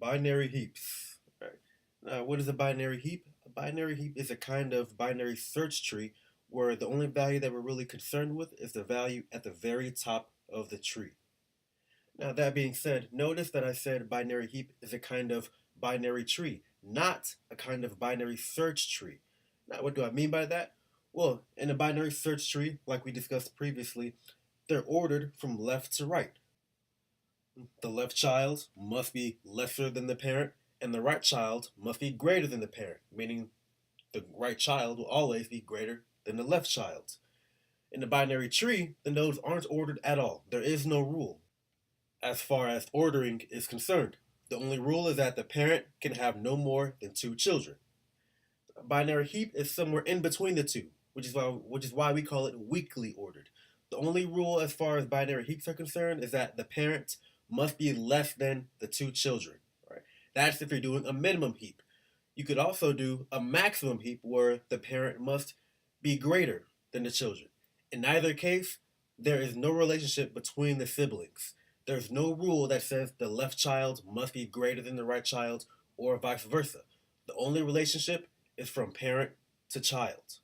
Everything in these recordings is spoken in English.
Binary heaps. Right. Now, what is a binary heap? A binary heap is a kind of binary search tree where the only value that we're really concerned with is the value at the very top of the tree. Now, that being said, notice that I said binary heap is a kind of binary tree, not a kind of binary search tree. Now, what do I mean by that? Well, in a binary search tree, like we discussed previously, they're ordered from left to right. The left child must be lesser than the parent, and the right child must be greater than the parent, meaning the right child will always be greater than the left child. In the binary tree, the nodes aren't ordered at all. There is no rule as far as ordering is concerned. The only rule is that the parent can have no more than two children. A binary heap is somewhere in between the two, which is why we call it weakly ordered. The only rule as far as binary heaps are concerned is that the parent must be less than the two children. Right? That's if you're doing a minimum heap. You could also do a maximum heap where the parent must be greater than the children. In either case, there is no relationship between the siblings. There's no rule that says the left child must be greater than the right child or vice versa. The only relationship is from parent to child.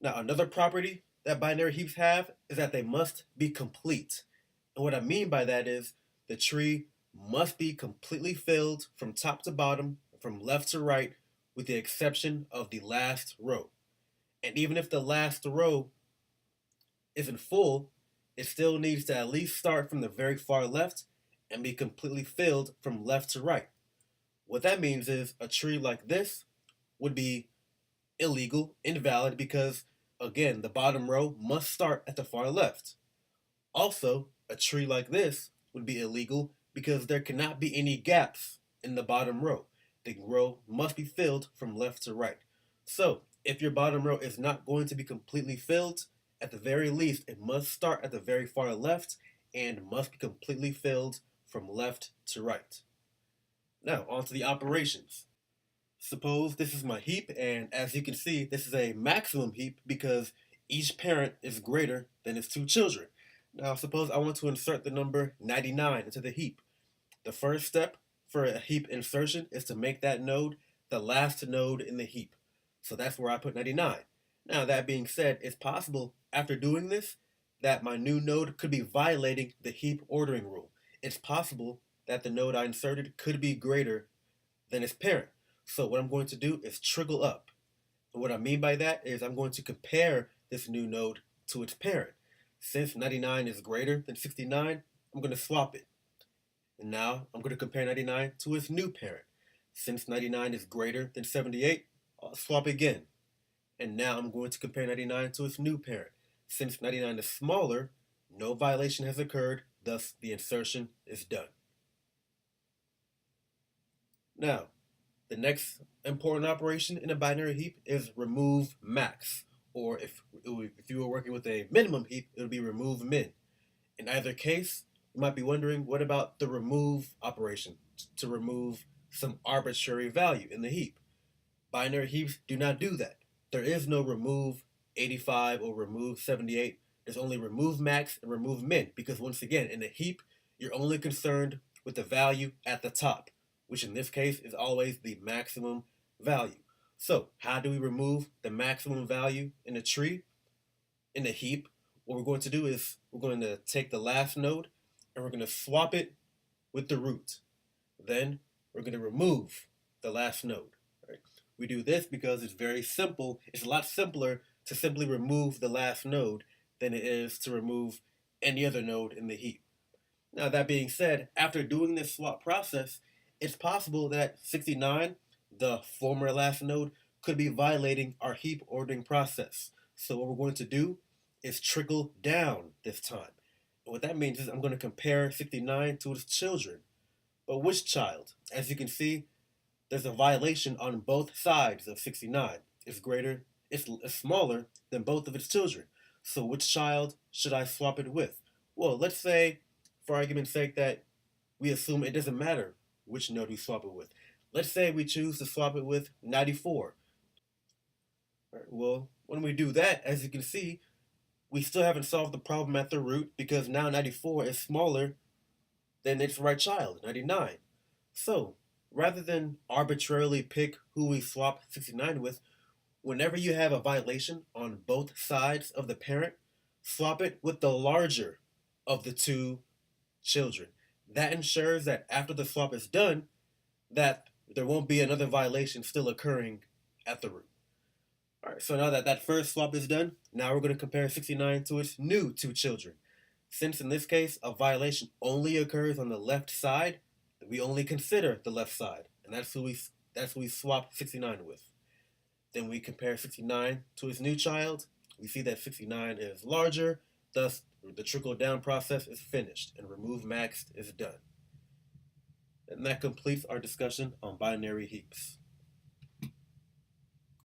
Now, another property that binary heaps have is that they must be complete. And what I mean by that is the tree must be completely filled from top to bottom, from left to right, with the exception of the last row. And even if the last row isn't full, it still needs to at least start from the very far left and be completely filled from left to right. What that means is a tree like this would be illegal, invalid, because again, the bottom row must start at the far left. Also, a tree like this would be illegal because there cannot be any gaps in the bottom row. The row must be filled from left to right. So, if your bottom row is not going to be completely filled, at the very least, it must start at the very far left and must be completely filled from left to right. Now, on to the operations. Suppose this is my heap, and as you can see, this is a maximum heap because each parent is greater than its two children. Now, suppose I want to insert the number 99 into the heap. The first step for a heap insertion is to make that node the last node in the heap. So that's where I put 99. Now, that being said, it's possible after doing this that my new node could be violating the heap ordering rule. It's possible that the node I inserted could be greater than its parent. So what I'm going to do is trickle up. And what I mean by that is I'm going to compare this new node to its parent. Since 99 is greater than 69, I'm going to swap it. And now I'm going to compare 99 to its new parent. Since 99 is greater than 78, I'll swap again. And now I'm going to compare 99 to its new parent. Since 99 is smaller, no violation has occurred, thus the insertion is done. Now, the next important operation in a binary heap is remove max, or if you were working with a minimum heap, it would be remove min. In either case, you might be wondering, what about the remove operation to remove some arbitrary value in the heap? Binary heaps do not do that. There is no remove 85 or remove 78. There's only remove max and remove min because once again, in a heap, you're only concerned with the value at the top, which in this case is always the maximum value. So, how do we remove the maximum value in a tree, in a heap? What we're going to do is we're going to take the last node and we're going to swap it with the root. Then we're going to remove the last node. Right? We do this because it's very simple. It's a lot simpler to simply remove the last node than it is to remove any other node in the heap. Now, that being said, after doing this swap process, it's possible that 69, the former last node, could be violating our heap ordering process. So what we're going to do is trickle down this time. And what that means is I'm going to compare 69 to its children. But which child? As you can see, there's a violation on both sides of 69. It's smaller than both of its children. So which child should I swap it with? Well, let's say, for argument's sake, that we assume it doesn't matter which node we swap it with. Let's say we choose to swap it with 94. All right, well, when we do that, as you can see, we still haven't solved the problem at the root because now 94 is smaller then it's the right child, 99. So, rather than arbitrarily pick who we swap 69 with, whenever you have a violation on both sides of the parent, swap it with the larger of the two children. That ensures that after the swap is done, that there won't be another violation still occurring at the root. All right, so now that that first swap is done, now we're going to compare 69 to its new two children. Since in this case a violation only occurs on the left side, we only consider the left side, and that's who we swap 69 with. Then we compare 69 to its new child. We see that 69 is larger, thus the trickle down process is finished and remove maxed is done. And that completes our discussion on binary heaps.